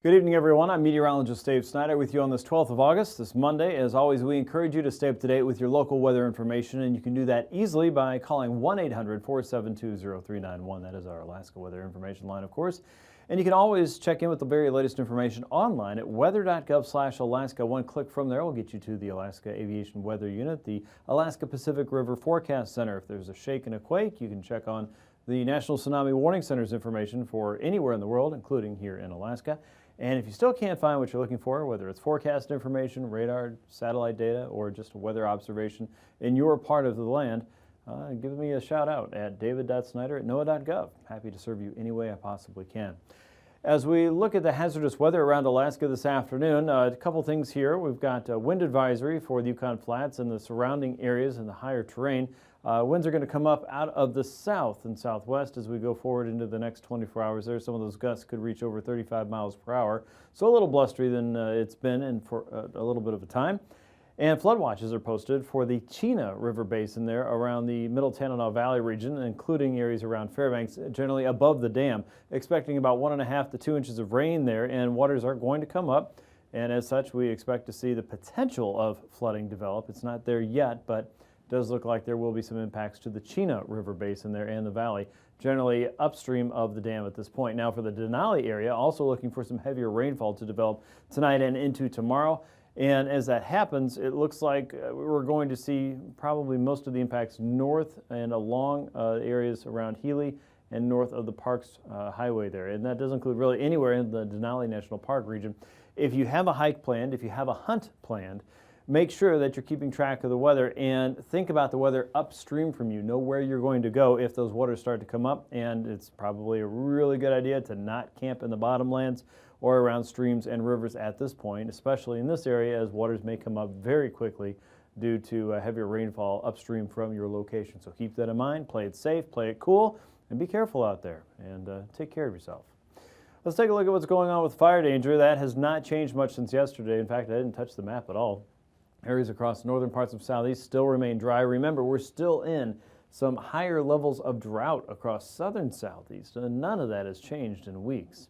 Good evening, everyone. I'm meteorologist Dave Snider with you on this 12th of August, this Monday. As always, we encourage you to stay up to date with your local weather information, and you can do that easily by calling 1-800-472-0391. That is our Alaska weather information line, of course. And you can always check in with the very latest information online at weather.gov/Alaska. One click from there will get you to the Alaska Aviation Weather Unit, the Alaska Pacific River Forecast Center. If there's a shake and a quake, you can check on the National Tsunami Warning Center's information for anywhere in the world, including here in Alaska. And if you still can't find what you're looking for, whether it's forecast information, radar, satellite data, or just a weather observation in your part of the land, give me a shout out at david.snyder@noaa.gov. Happy to serve you any way I possibly can. As we look at the hazardous weather around Alaska this afternoon, a couple things here. We've got a wind advisory for the Yukon Flats and the surrounding areas and the higher terrain. Winds are going to come up out of the south and southwest as we go forward into the next 24 hours. There, some of those gusts could reach over 35 miles per hour, so a little blustery than it's been in for a little bit of a time. And flood watches are posted for the Chena River Basin there around the Middle Tanana Valley region, including areas around Fairbanks, generally above the dam. Expecting about 1.5 to 2 inches of rain there, and waters are going to come up. And as such, we expect to see the potential of flooding develop. It's not there yet, but it does look like there will be some impacts to the Chena River Basin there and the valley, generally upstream of the dam at this point. Now for the Denali area, also looking for some heavier rainfall to develop tonight and into tomorrow. And as that happens, it looks like we're going to see probably most of the impacts north and along areas around Healy and north of the Parks Highway there. And that does include really anywhere in the Denali National Park region. If you have a hike planned, if you have a hunt planned, make sure that you're keeping track of the weather and think about the weather upstream from you. Know where you're going to go if those waters start to come up, and it's probably a really good idea to not camp in the bottomlands or around streams and rivers at this point, especially in this area, as waters may come up very quickly due to heavier rainfall upstream from your location. So keep that in mind, play it safe, play it cool, and be careful out there, and take care of yourself. Let's take a look at what's going on with fire danger. That has not changed much since yesterday. In fact, I didn't touch the map at all. Areas across northern parts of southeast still remain dry. Remember, we're still in some higher levels of drought across southern southeast, and none of that has changed in weeks.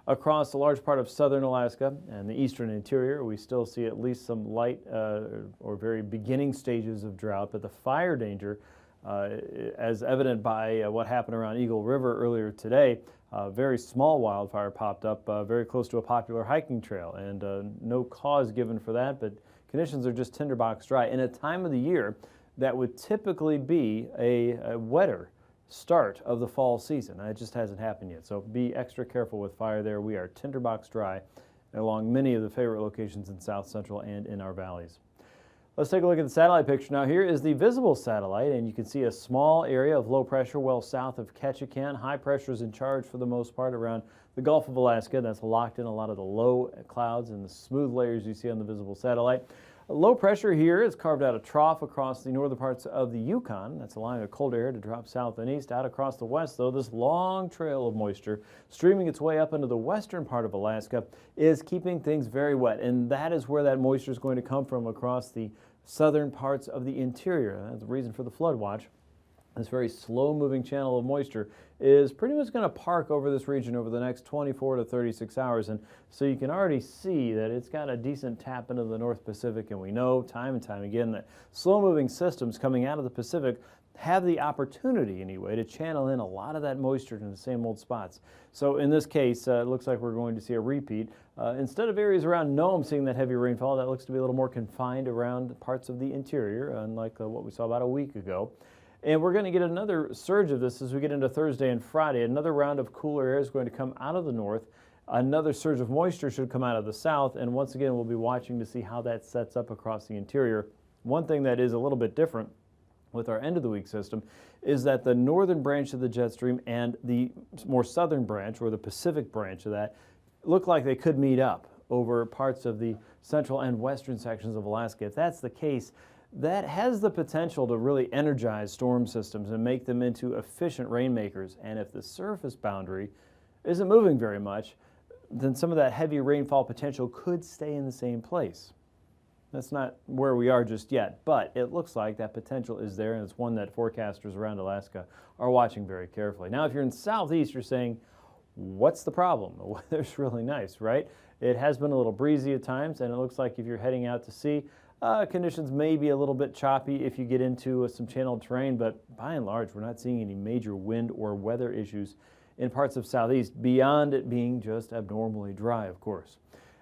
Across a large part of southern Alaska and the eastern interior, we still see at least some light or very beginning stages of drought, but the fire danger, as evident by what happened around Eagle River earlier today, a very small wildfire popped up very close to a popular hiking trail, and no cause given for that, but conditions are just tinderbox dry in a time of the year that would typically be a wetter start of the fall season. It just hasn't happened yet, so be extra careful with fire there. We are tinderbox dry along many of the favorite locations in south central and in our valleys. Let's take a look at the satellite picture. Now here is the visible satellite, and you can see a small area of low pressure well south of Ketchikan. High pressure is in charge for the most part around the Gulf of Alaska. That's locked in a lot of the low clouds and the smooth layers you see on the visible satellite. Low pressure here has carved out a trough across the northern parts of the Yukon. That's allowing a cold air to drop south and east. Out across the west, though, this long trail of moisture streaming its way up into the western part of Alaska is keeping things very wet, and that is where that moisture is going to come from across the southern parts of the interior. That's the reason for the flood watch. This very slow-moving channel of moisture is pretty much going to park over this region over the next 24 to 36 hours. And so you can already see that it's got a decent tap into the North Pacific. And we know time and time again that slow-moving systems coming out of the Pacific have the opportunity, anyway, to channel in a lot of that moisture in the same old spots. So in this case, it looks like we're going to see a repeat. Instead of areas around Nome seeing that heavy rainfall, that looks to be a little more confined around parts of the interior, unlike what we saw about a week ago. And we're going to get another surge of this as we get into Thursday and Friday. Another round of cooler air is going to come out of the north. Another surge of moisture should come out of the south. And once again, we'll be watching to see how that sets up across the interior. One thing that is a little bit different with our end of the week system is that the northern branch of the jet stream and the more southern branch, or the Pacific branch of that, look like they could meet up over parts of the central and western sections of Alaska. If that's the case, that has the potential to really energize storm systems and make them into efficient rainmakers. And if the surface boundary isn't moving very much, then some of that heavy rainfall potential could stay in the same place. That's not where we are just yet, but it looks like that potential is there, and it's one that forecasters around Alaska are watching very carefully. Now, if you're in southeast, you're saying, what's the problem? The weather's really nice, right? It has been a little breezy at times, and it looks like if you're heading out to sea, conditions may be a little bit choppy if you get into some channeled terrain, but by and large, we're not seeing any major wind or weather issues in parts of southeast beyond it being just abnormally dry, of course.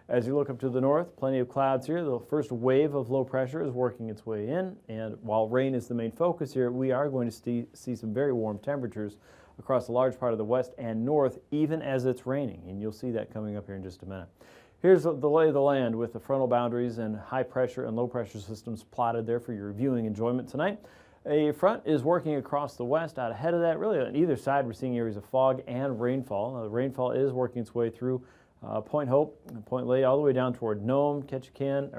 As you look up to the north, plenty of clouds here. The first wave of low pressure is working its way in, and while rain is the main focus here, we are going to see some very warm temperatures across a large part of the west and north, even as it's raining, and you'll see that coming up here in just a minute. Here's the lay of the land with the frontal boundaries and high pressure and low pressure systems plotted there for your viewing enjoyment tonight. A front is working across the west. Out ahead of that, really on either side, we're seeing areas of fog and rainfall. Now, the rainfall is working its way through Point Hope, Point Lay, all the way down toward Nome, Kotzebue,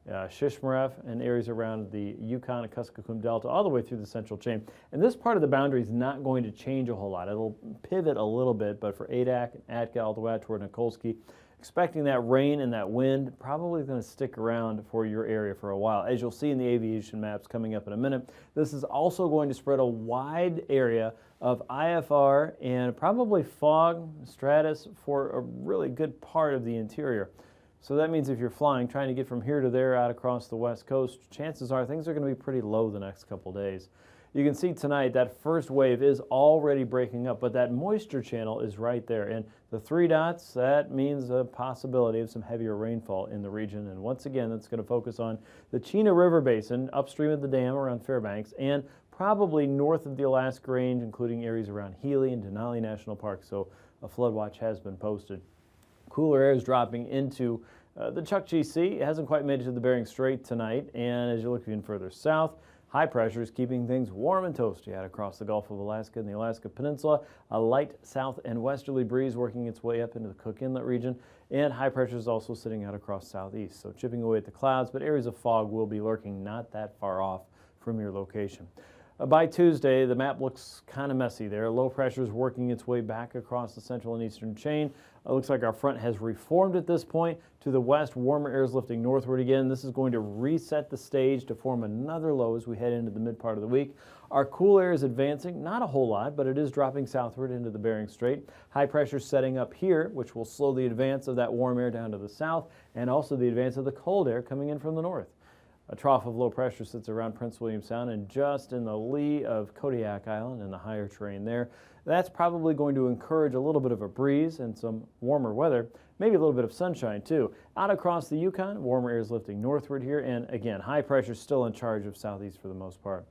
Shishmaref, and areas around the Yukon and Kuskokwim Delta, all the way through the central chain. And this part of the boundary is not going to change a whole lot. It'll pivot a little bit, but for Adak and Atka all the way out toward Nikolsky, expecting that rain and that wind probably going to stick around for your area for a while. As you'll see in the aviation maps coming up in a minute, this is also going to spread a wide area of IFR and probably fog stratus for a really good part of the interior. So that means if you're flying, trying to get from here to there out across the west coast, chances are things are going to be pretty low the next couple days. You can see tonight that first wave is already breaking up, but that moisture channel is right there. And the 3 dots, that means a possibility of some heavier rainfall in the region. And once again, that's going to focus on the Chena River Basin, upstream of the dam around Fairbanks, and probably north of the Alaska Range, including areas around Healy and Denali National Park. So a flood watch has been posted. Cooler air is dropping into the Chukchi Sea. It hasn't quite made it to the Bering Strait tonight, and as you look even further south, high pressure is keeping things warm and toasty out across the Gulf of Alaska and the Alaska Peninsula. A light south and westerly breeze working its way up into the Cook Inlet region, and high pressure is also sitting out across southeast, so chipping away at the clouds, but areas of fog will be lurking not that far off from your location. By Tuesday, the map looks kind of messy there. Low pressure is working its way back across the central and eastern chain. It looks like our front has reformed at this point. To the west, warmer air is lifting northward again. This is going to reset the stage to form another low as we head into the mid part of the week. Our cool air is advancing, not a whole lot, but it is dropping southward into the Bering Strait. High pressure setting up here, which will slow the advance of that warm air down to the south, and also the advance of the cold air coming in from the north. A trough of low pressure sits around Prince William Sound and just in the lee of Kodiak Island and the higher terrain there. That's probably going to encourage a little bit of a breeze and some warmer weather, maybe a little bit of sunshine too. Out across the Yukon, warmer air is lifting northward here, and again, high pressure still in charge of southeast for the most part.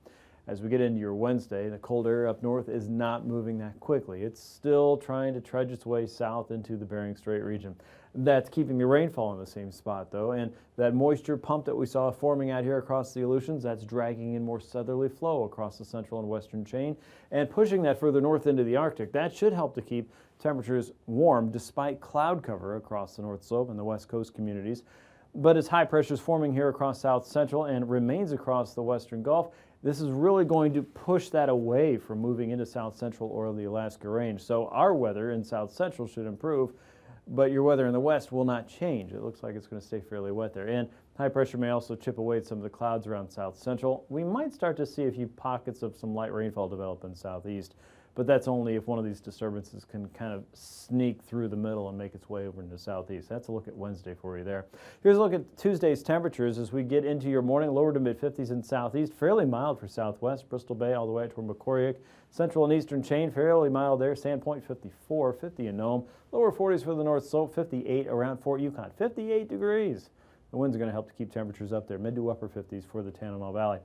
As we get into your Wednesday, the cold air up north is not moving that quickly. It's still trying to trudge its way south into the Bering Strait region. That's keeping the rainfall in the same spot, though, and that moisture pump that we saw forming out here across the Aleutians, that's dragging in more southerly flow across the central and western chain and pushing that further north into the Arctic. That should help to keep temperatures warm despite cloud cover across the North Slope and the West Coast communities. But as high pressure is forming here across South Central and remains across the Western Gulf, this is really going to push that away from moving into South Central or the Alaska Range. So our weather in South Central should improve, but your weather in the west will not change. It looks like it's going to stay fairly wet there. And high pressure may also chip away at some of the clouds around South Central. We might start to see a few pockets of some light rainfall develop in southeast, but that's only if one of these disturbances can kind of sneak through the middle and make its way over into southeast. That's a look at Wednesday for you there. Here's a look at Tuesday's temperatures as we get into your morning. Lower to mid-50s in southeast, fairly mild for southwest, Bristol Bay all the way toward Macquarie. Central and eastern chain, fairly mild there. Sandpoint 54, 50 in Nome. Lower 40s for the North Slope, 58 around Fort Yukon, 58 degrees. The winds are going to help to keep temperatures up there, mid to upper 50s for the Tanana Valley.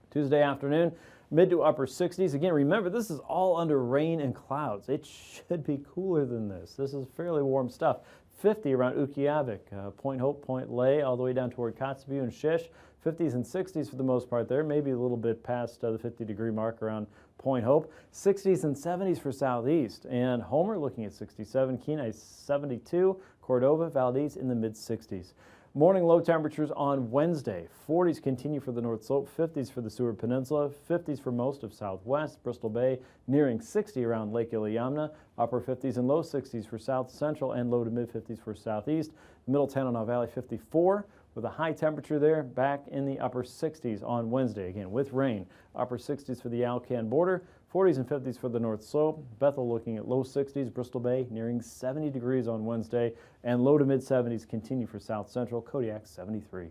Tuesday afternoon, mid to upper 60s. Again, remember, this is all under rain and clouds. It should be cooler than this. This is fairly warm stuff. 50 around UAFTV, Point Hope, Point Lay, all the way down toward Kotzebue and Shish. 50s and 60s for the most part there, maybe a little bit past the 50-degree mark around Point Hope. 60s and 70s for Southeast. And Homer looking at 67, Kenai 72, Cordova, Valdez in the mid-60s. Morning low temperatures on Wednesday. 40s continue for the North Slope, 50s for the Seward Peninsula, 50s for most of Southwest, Bristol Bay nearing 60 around Lake Iliamna, upper 50s and low 60s for South Central and low to mid 50s for Southeast. Middle Tanana Valley 54 with a high temperature there back in the upper 60s on Wednesday. Again with rain, upper 60s for the Alcan border, 40s and 50s for the North Slope. Bethel looking at low 60s, Bristol Bay nearing 70 degrees on Wednesday, and low to mid 70s continue for South Central, Kodiak 73.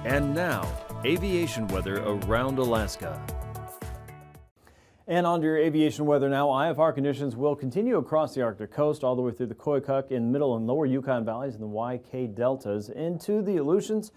And now, aviation weather around Alaska. And on to your aviation weather now. IFR conditions will continue across the Arctic coast all the way through the Koyukuk in middle and lower Yukon valleys and the YK deltas into the Aleutians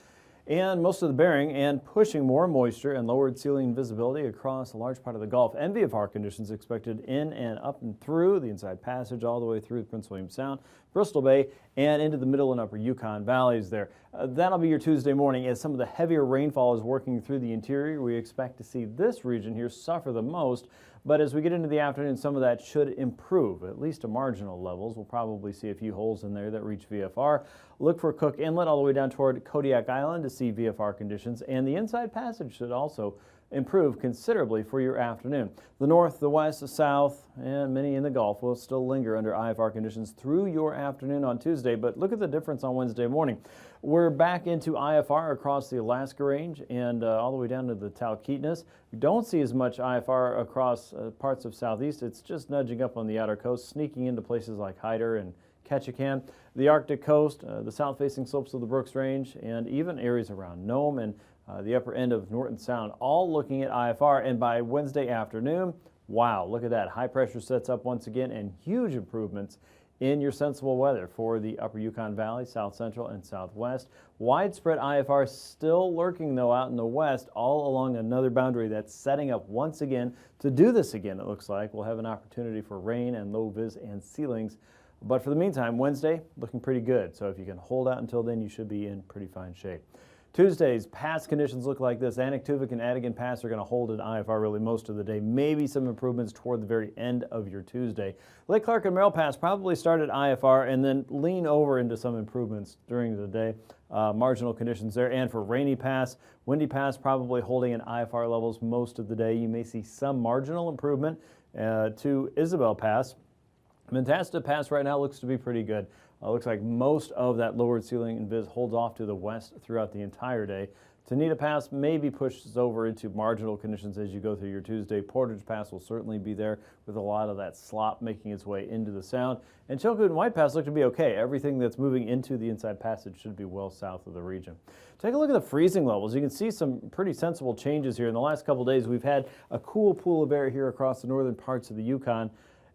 and most of the Bering, and pushing more moisture and lowered ceiling visibility across a large part of the Gulf. And VFR conditions expected in and up and through the Inside Passage all the way through Prince William Sound, Bristol Bay, and into the middle and upper Yukon valleys there. That'll be your Tuesday morning as some of the heavier rainfall is working through the interior. We expect to see this region here suffer the most, but as we get into the afternoon, some of that should improve, at least to marginal levels. We'll probably see a few holes in there that reach VFR. Look for Cook Inlet all the way down toward Kodiak Island to see VFR conditions, and the Inside Passage should also improve considerably for your afternoon. The north, the west, the south, and many in the Gulf will still linger under IFR conditions through your afternoon on Tuesday, but look at the difference on Wednesday morning. We're back into IFR across the Alaska range and all the way down to the Talkeetnas. We don't see as much IFR across parts of Southeast. It's just nudging up on the outer coast, sneaking into places like Hyder and Ketchikan, the Arctic coast, the south-facing slopes of the Brooks Range, and even areas around Nome and the upper end of Norton Sound, all looking at IFR. And by Wednesday afternoon, wow, look at that. High pressure sets up once again, and huge improvements in your sensible weather for the upper Yukon Valley, South Central, and Southwest. Widespread IFR still lurking, though, out in the west, all along another boundary that's setting up once again to do this again, it looks like. We'll have an opportunity for rain and low vis and ceilings. But for the meantime, Wednesday looking pretty good. So if you can hold out until then, you should be in pretty fine shape. Tuesday's pass conditions look like this. Anaktuvuk and Adigan Pass are going to hold at IFR really most of the day. Maybe some improvements toward the very end of your Tuesday. Lake Clark and Merrill Pass probably start at IFR and then lean over into some improvements during the day. Marginal conditions there. And for Rainy Pass, Windy Pass probably holding at IFR levels most of the day. You may see some marginal improvement to Isabel Pass. Mentasta Pass right now looks to be pretty good. Looks like most of that lowered ceiling and vis holds off to the west throughout the entire day. Tanita Pass maybe pushes over into marginal conditions as you go through your Tuesday. Portage Pass will certainly be there with a lot of that slop making its way into the Sound. And Chilkoot and White Pass look to be okay. Everything that's moving into the Inside Passage should be well south of the region. Take a look at the freezing levels. You can see some pretty sensible changes here. In the last couple of days, we've had a cool pool of air here across the northern parts of the Yukon.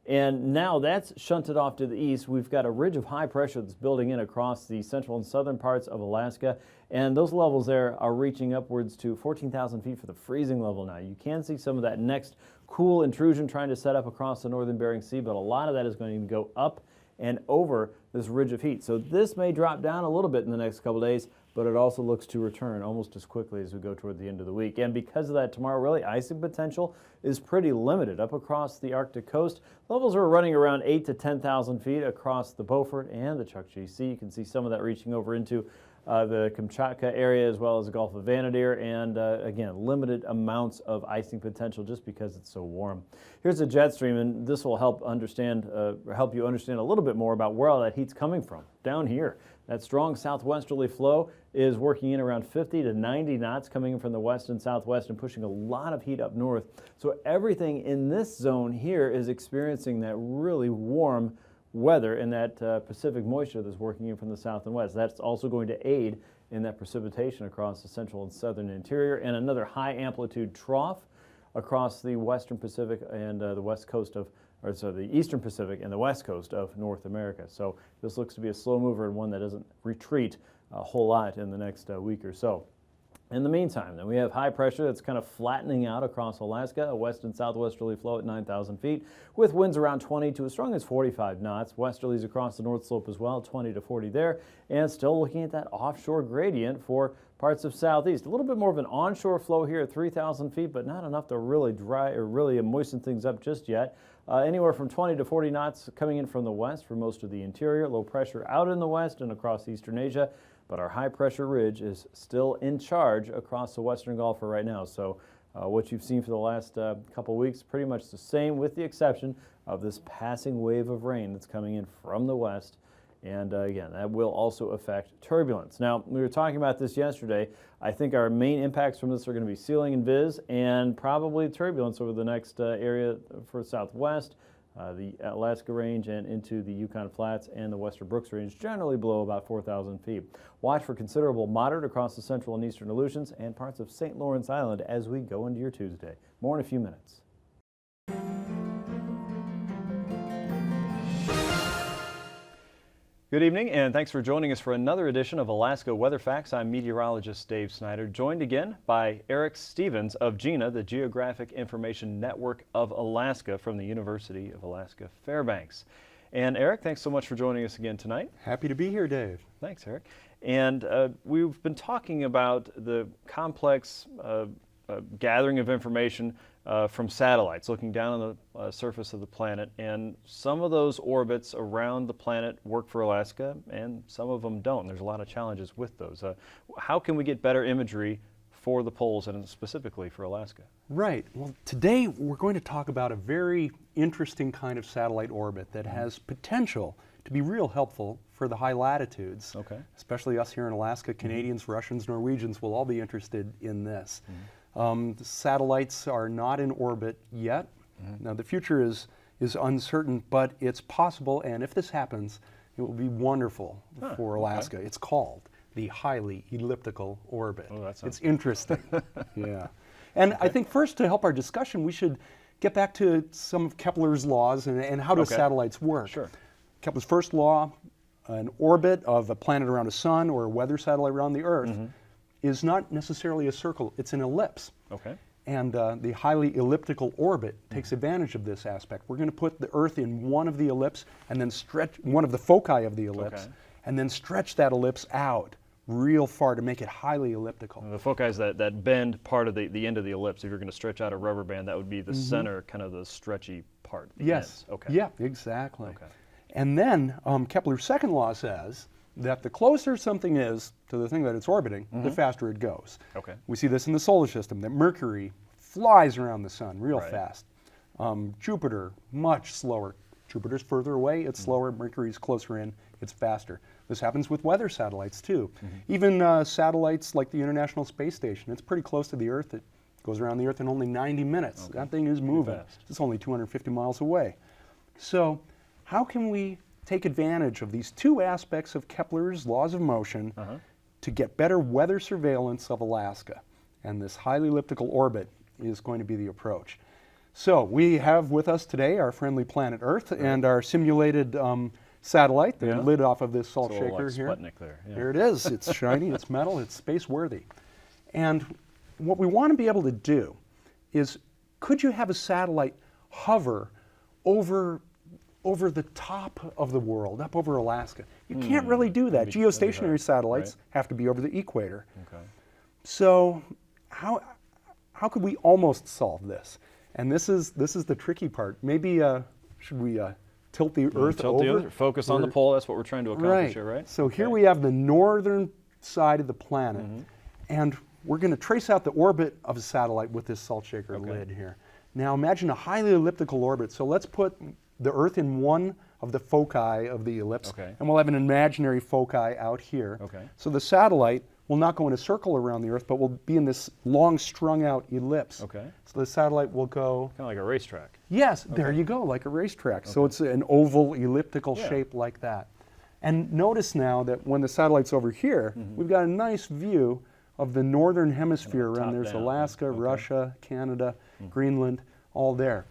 And now that's shunted off to the east. We've got a ridge of high pressure that's building in across the central and southern parts of Alaska. And those levels there are reaching upwards to 14,000 feet for the freezing level now. You can see some of that next cool intrusion trying to set up across the northern Bering Sea, but a lot of that is going to go up and over this ridge of heat. So this may drop down a little bit in the next couple days, but it also looks to return almost as quickly as we go toward the end of the week. And because of that, tomorrow really icing potential is pretty limited up across the Arctic coast. Levels are running around 8,000 to 10,000 feet across the Beaufort and the Chukchi Sea. You can see some of that reaching over into the Kamchatka area as well as the Gulf of Vanadir, and again, limited amounts of icing potential just because it's so warm. Here's a jet stream, and this will help you understand a little bit more about where all that heat's coming from. Down here, that strong southwesterly flow is working in around 50 to 90 knots coming in from the west and southwest and pushing a lot of heat up north. So everything in this zone here is experiencing that really warm weather and that Pacific moisture that's working in from the south and west. That's also going to aid in that precipitation across the central and southern interior, and another high amplitude trough across the western Pacific and the west coast of, the eastern Pacific and the west coast of North America. So this looks to be a slow mover and one that doesn't retreat a whole lot in the next week or so. In the meantime, then we have high pressure that's kind of flattening out across Alaska, a west and southwesterly flow at 9,000 feet, with winds around 20 to as strong as 45 knots. Westerlies across the North Slope as well, 20 to 40 there, and still looking at that offshore gradient for parts of southeast. A little bit more of an onshore flow here at 3,000 feet, but not enough to really dry or really moisten things up just yet. Anywhere from 20 to 40 knots coming in from the west for most of the interior. Low pressure out in the west and across eastern Asia. But our high pressure ridge is still in charge across the western Gulf for right now. So what you've seen for the last couple weeks, pretty much the same with the exception of this passing wave of rain that's coming in from the west. And again, that will also affect turbulence. Now, we were talking about this yesterday. I think our main impacts from this are going to be sealing and vis and probably turbulence over the next area for southwest. The Alaska Range and into the Yukon Flats and the Western Brooks Range, generally below about 4,000 feet. Watch for considerable moderate across the central and eastern Aleutians and parts of St. Lawrence Island as we go into your Tuesday. More in a few minutes. Good evening, and thanks for joining us for another edition of Alaska Weather Facts. I'm meteorologist Dave Snider, joined again by Eric Stevens of GINA, the Geographic Information Network of Alaska from the University of Alaska Fairbanks. And Eric, thanks so much for joining us again tonight. Happy to be here, Dave. Thanks, Eric. And we've been talking about the complex gathering of information from satellites, looking down on the surface of the planet, and some of those orbits around the planet work for Alaska, and some of them don't. There's a lot of challenges with those. How can we get better imagery for the poles and specifically for Alaska? Right. Well, today we're going to talk about a very interesting kind of satellite orbit that has potential to be real helpful for the high latitudes. Okay. Especially us here in Alaska. Canadians, Russians, Norwegians will all be interested in this. The satellites are not in orbit yet. Now the future is uncertain, but it's possible, and if this happens, it will be wonderful for Alaska. Okay. It's called the highly elliptical orbit. Oh, that sounds it's interesting. Yeah. And okay. I think first, to help our discussion, we should get back to some of Kepler's laws and how do satellites work. Sure. Kepler's first law, an orbit of a planet around a sun or a weather satellite around the Earth is not necessarily a circle, it's an ellipse. Okay. And the highly elliptical orbit takes advantage of this aspect. We're going to put the Earth in one of the ellipse and then stretch one of the foci of the ellipse and then stretch that ellipse out real far to make it highly elliptical. And the foci is that bend part of the end of the ellipse. If you're going to stretch out a rubber band, that would be the center, kind of the stretchy part. Yes. Ends. Okay. Yeah, exactly. Okay. And then Kepler's second law says that the closer something is to the thing that it's orbiting, the faster it goes. Okay. We see this in the solar system, that Mercury flies around the sun real fast. Jupiter, much slower. Jupiter's further away, it's slower. Mercury's closer in, it's faster. This happens with weather satellites too. Even satellites like the International Space Station, it's pretty close to the Earth. It goes around the Earth in only 90 minutes. That thing is moving. It's only 250 miles away. So how can we take advantage of these two aspects of Kepler's laws of motion to get better weather surveillance of Alaska? And this highly elliptical orbit is going to be the approach. So we have with us today our friendly planet Earth and our simulated satellite, the lid off of this salt shaker like here. Sputnik there. Yeah. There it is. It's shiny, it's metal, it's space worthy. And what we want to be able to do is, could you have a satellite hover over the top of the world, up over Alaska? You can't really do that. Geostationary satellites have to be over the equator. Okay. So how could we almost solve this? And this is the tricky part. Maybe should we tilt the Earth over? Focus on the pole. That's what we're trying to accomplish here, right? So here we have the northern side of the planet, and we're going to trace out the orbit of a satellite with this salt shaker lid here. Now imagine a highly elliptical orbit. So let's put the Earth in one of the foci of the ellipse, and we'll have an imaginary foci out here. So the satellite will not go in a circle around the Earth, but will be in this long strung out ellipse. So the satellite will go... kind of like a racetrack. Yes, there you go, like a racetrack. So it's an oval elliptical shape like that. And notice now that when the satellite's over here, we've got a nice view of the northern hemisphere around. There's Alaska, Russia, Canada, Greenland, all there.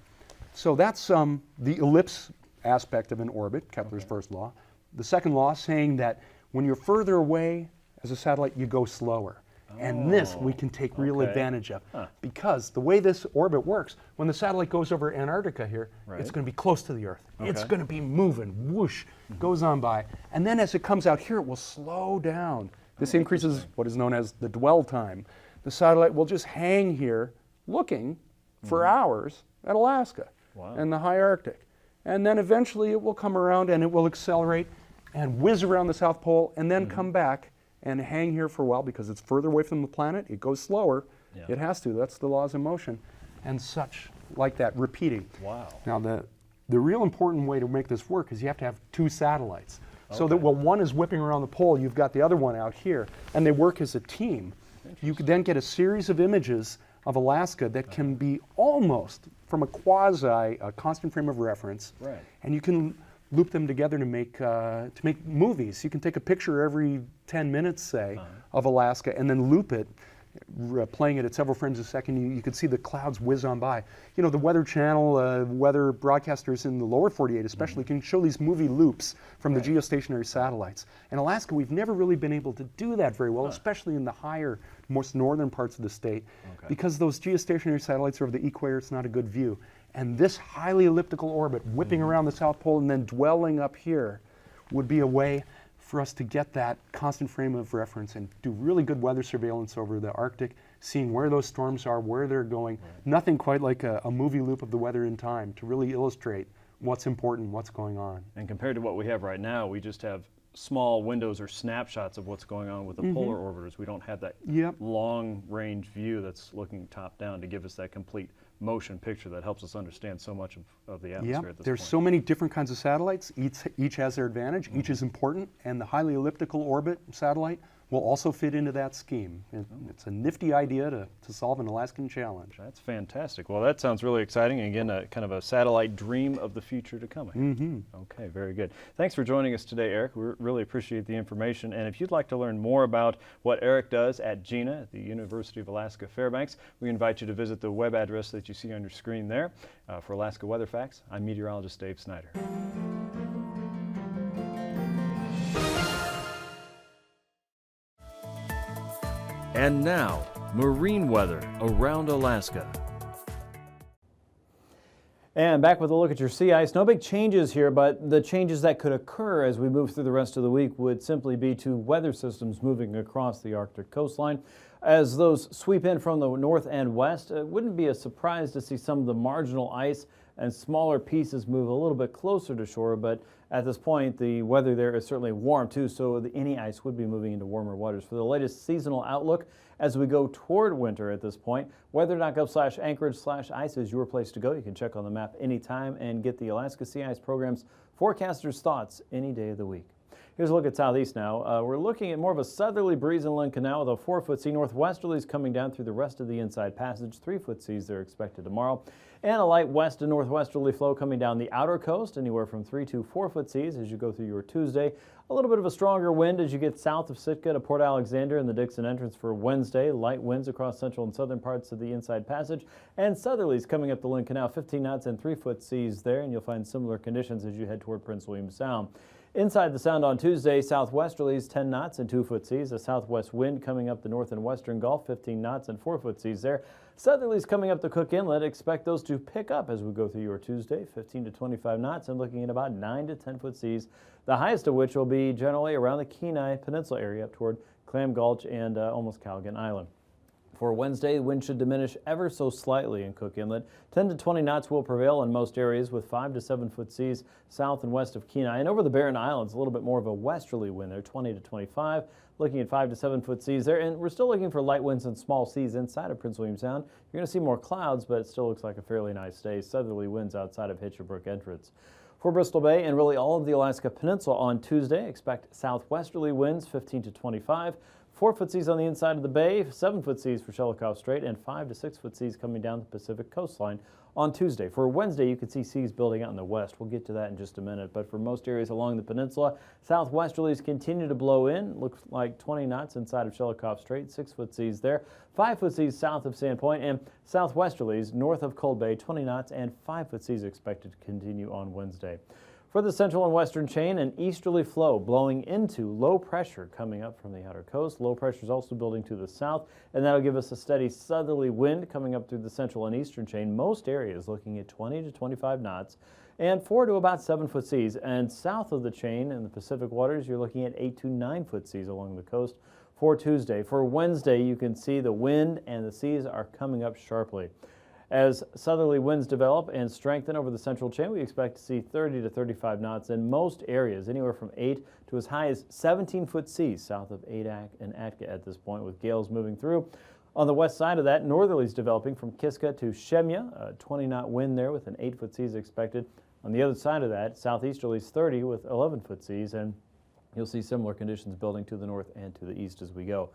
So that's the ellipse aspect of an orbit, Kepler's first law. The second law saying that when you're further away as a satellite, you go slower. And this we can take real okay. advantage of. Because the way this orbit works, when the satellite goes over Antarctica here, Right. it's going to be close to the Earth. It's Okay. going to be moving, whoosh, goes on by. And then as it comes out here, it will slow down. This increases what is known as the dwell time. The satellite will just hang here looking for hours at Alaska and the high Arctic. And then eventually it will come around and it will accelerate and whiz around the South Pole and then come back and hang here for a while because it's further away from the planet. It goes slower. Yeah. It has to. That's the laws of motion. And such like that, repeating. Wow. Now, the real important way to make this work is you have to have two satellites. So that while one is whipping around the pole, you've got the other one out here, and they work as a team. You could then get a series of images of Alaska that can be almost from a a constant frame of reference. Right. And you can loop them together to make movies. You can take a picture every 10 minutes, say, of Alaska, and then loop it, playing it at several frames a second. You could see the clouds whiz on by. You know, the Weather Channel, weather broadcasters in the lower 48 especially can show these movie loops from the geostationary satellites. In Alaska, we've never really been able to do that very well, especially in the higher, most northern parts of the state, because those geostationary satellites are over the equator. It's not a good view. And this highly elliptical orbit whipping around the South Pole and then dwelling up here would be a way for us to get that constant frame of reference and do really good weather surveillance over the Arctic, seeing where those storms are, where they're going. Nothing quite like a movie loop of the weather in time to really illustrate what's important, what's going on. And compared to what we have right now, we just have small windows or snapshots of what's going on with the polar orbiters. We don't have that long range view that's looking top down to give us that complete motion picture that helps us understand so much of the atmosphere at this There's point. so many different kinds of satellites. Each has their advantage. Each is important, and the highly elliptical orbit satellite will also fit into that scheme. It's a nifty idea to solve an Alaskan challenge. That's fantastic. Well, that sounds really exciting. And again, kind of a satellite dream of the future to come. Okay, very good. Thanks for joining us today, Eric. We really appreciate the information. And if you'd like to learn more about what Eric does at Dehne, at the University of Alaska Fairbanks, we invite you to visit the web address that you see on your screen there. For Alaska Weather Facts, I'm meteorologist Dave Snider. And now, marine weather around Alaska. And back with a look at your sea ice. No big changes here, but the changes that could occur as we move through the rest of the week would simply be to weather systems moving across the Arctic coastline. As those sweep in from the north and west, it wouldn't be a surprise to see some of the marginal ice and smaller pieces move a little bit closer to shore, but at this point the weather there is certainly warm too, so any ice would be moving into warmer waters. For the latest seasonal outlook as we go toward winter at this point, weather.gov/Anchorage/ice is your place to go. You can check on the map anytime and get the Alaska Sea Ice Program's forecasters' thoughts any day of the week. Here's a look at southeast now. We're looking at more of a southerly breeze in Lynn Canal with a 4-foot sea. Northwesterlies coming down through the rest of the inside passage. 3-foot seas are expected tomorrow. And a light west and northwesterly flow coming down the outer coast, anywhere from 3 to 4-foot seas as you go through your Tuesday. A little bit of a stronger wind as you get south of Sitka to Port Alexander and the Dixon entrance for Wednesday. Light winds across central and southern parts of the inside passage. And southerlies coming up the Lynn Canal, 15 knots and 3-foot seas there. And you'll find similar conditions as you head toward Prince William Sound. Inside the Sound on Tuesday, southwesterlies 10 knots and 2-foot seas. A southwest wind coming up the north and western Gulf, 15 knots and 4-foot seas there. Southerlies coming up the Cook Inlet. Expect those to pick up as we go through your Tuesday, 15 to 25 knots and looking at about 9 to 10-foot seas. The highest of which will be generally around the Kenai Peninsula area up toward Clam Gulch and almost Cowgan Island. For Wednesday, the wind should diminish ever so slightly in Cook Inlet. 10 to 20 knots will prevail in most areas with 5 to 7-foot seas south and west of Kenai. And over the Barren Islands, a little bit more of a westerly wind there, 20 to 25, looking at 5 to 7-foot seas there. And we're still looking for light winds and small seas inside of Prince William Sound. You're going to see more clouds, but it still looks like a fairly nice day. Southerly winds outside of Hitcher Brook entrance. For Bristol Bay and really all of the Alaska Peninsula on Tuesday, expect southwesterly winds 15 to 25. 4-foot seas on the inside of the bay, 7-foot seas for Shelikof Strait, and 5 to 6-foot seas coming down the Pacific coastline on Tuesday. For Wednesday, you could see seas building out in the west. We'll get to that in just a minute. But for most areas along the peninsula, southwesterlies continue to blow in. Looks like 20 knots inside of Shelikof Strait, 6-foot seas there. 5-foot seas south of Sandpoint, and southwesterlies north of Cold Bay, 20 knots and 5-foot seas expected to continue on Wednesday. For the central and western chain, an easterly flow blowing into low pressure coming up from the outer coast. Low pressure is also building to the south, and that'll give us a steady southerly wind coming up through the central and eastern chain. Most areas looking at 20 to 25 knots and 4 to about 7 foot seas. And south of the chain in the Pacific waters, you're looking at 8 to 9 foot seas along the coast for Tuesday. For Wednesday, you can see the wind and the seas are coming up sharply. As southerly winds develop and strengthen over the central chain, we expect to see 30 to 35 knots in most areas, anywhere from 8 to as high as 17-foot seas south of Adak and Atka at this point, with gales moving through. On the west side of that, northerlies developing from Kiska to Shemya, a 20-knot wind there with an 8-foot seas expected. On the other side of that, southeasterlies 30 with 11-foot seas, and you'll see similar conditions building to the north and to the east as we go.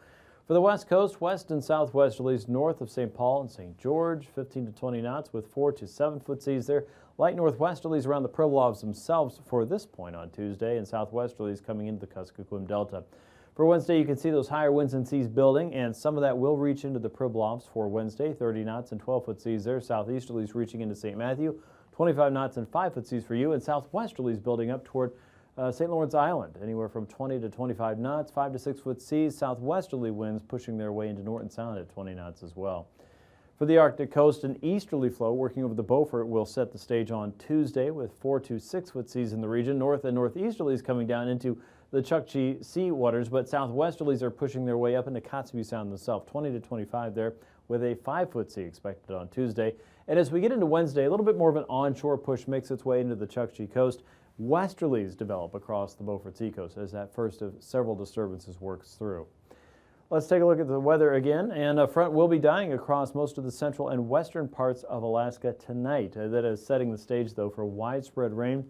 For the west coast, west and southwesterlies north of St. Paul and St. George, 15 to 20 knots with 4 to 7-foot seas there. Light northwesterlies around the Pribilofs themselves for this point on Tuesday, and southwesterlies coming into the Kuskokwim Delta. For Wednesday, you can see those higher winds and seas building, and some of that will reach into the Pribilofs for Wednesday, 30 knots and 12-foot seas there. Southeasterlies reaching into St. Matthew, 25 knots and 5-foot seas for you, and southwesterlies building up toward St. Lawrence Island, anywhere from 20 to 25 knots, 5 to 6-foot seas. Southwesterly winds pushing their way into Norton Sound at 20 knots as well. For the Arctic coast, an easterly flow working over the Beaufort will set the stage on Tuesday with 4 to 6-foot seas in the region. North and northeasterlies coming down into the Chukchi Sea waters, but southwesterlies are pushing their way up into Kotzebue Sound themselves, 20 to 25 there, with a 5-foot sea expected on Tuesday. And as we get into Wednesday, a little bit more of an onshore push makes its way into the Chukchi coast. Westerlies develop across the Beaufort Seacoast as that first of several disturbances works through. Let's take a look at the weather again, and a front will be dying across most of the central and western parts of Alaska tonight. That is setting the stage, though, for widespread rain,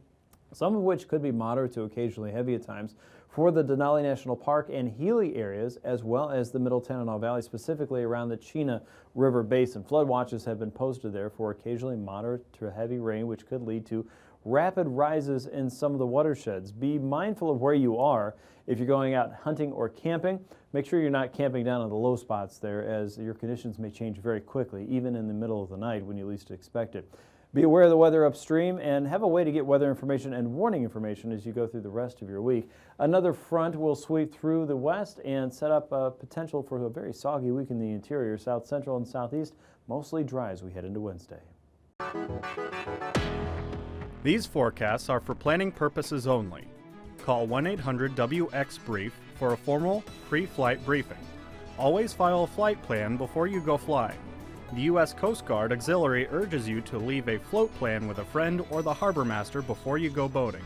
some of which could be moderate to occasionally heavy at times for the Denali National Park and Healy areas, as well as the Middle Tanana Valley, specifically around the Chena River Basin. Flood watches have been posted there for occasionally moderate to heavy rain, which could lead to rapid rises in some of the watersheds. Be mindful of where you are if you're going out hunting or camping. Make sure you're not camping down on the low spots there, as your conditions may change very quickly, even in the middle of the night when you least expect it. Be aware of the weather upstream and have a way to get weather information and warning information as you go through the rest of your week. Another front will sweep through the west and set up a potential for a very soggy week in the interior, south central and southeast, mostly dry as we head into Wednesday. These forecasts are for planning purposes only. Call 1-800-WX-BRIEF for a formal pre-flight briefing. Always file a flight plan before you go flying. The U.S. Coast Guard Auxiliary urges you to leave a float plan with a friend or the harbor master before you go boating.